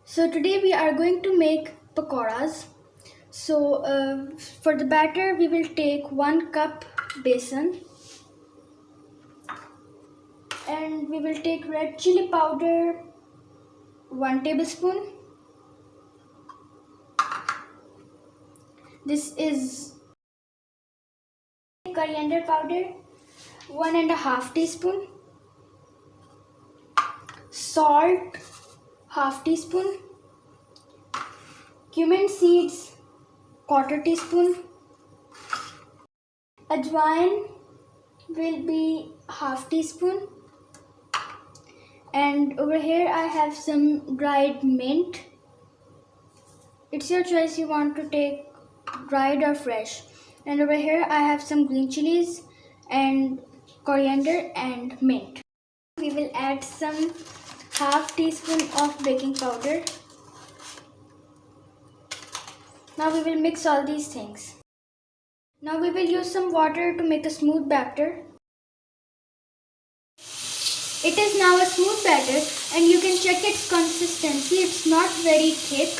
So today we are going to make pakoras. For the batter we will take 1 cup besan, and we will take red chili powder 1 tablespoon. This is coriander powder 1.5 teaspoon, salt half teaspoon, cumin seeds 1/4 teaspoon, ajwain will be half teaspoon, and over here I have some dried mint. It's your choice, you want to take dried or fresh. And over here I have some green chilies and coriander and mint. We will add some half teaspoon of baking powder. Now we will mix all these things. Now we will use some water to make a smooth batter. It is now a smooth batter and you can check its consistency. It's not very thick.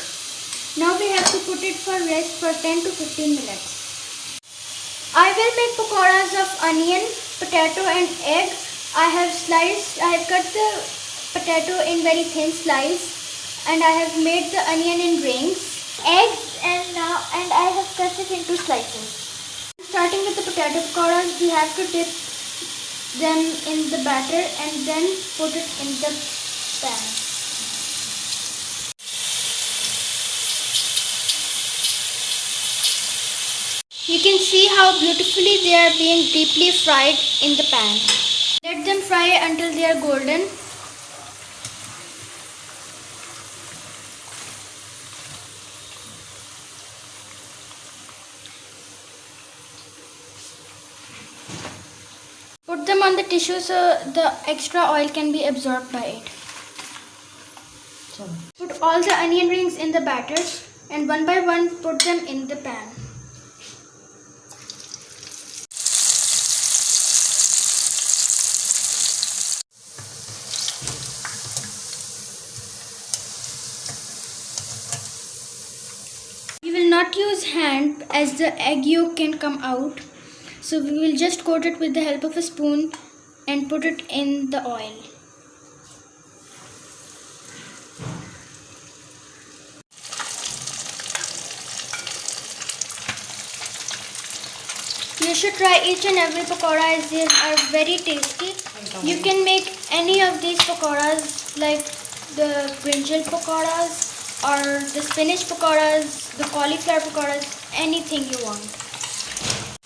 Now we have to put it for rest for 10 to 15 minutes. I will make pakoras of onion, potato and egg. I have cut the potato in very thin slice and I have made the onion in rings. Eggs and I have cut it into slices. Starting with the potato pakoras, we have to dip them in the batter and then put it in the pan. You can see how beautifully they are being deeply fried in the pan. Let them fry until they are golden. Put them on the tissue so the extra oil can be absorbed by it. Put all the onion rings in the batter and one by one put them in the pan. We will not use hand as the egg yolk can come out. So we will just coat it with the help of a spoon and put it in the oil. You should try each and every pakora as they are very tasty. You can make any of these pakoras like the brinjal pakoras or the spinach pakoras, the cauliflower pakoras, anything you want.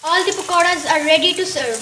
All the pakoras are ready to serve.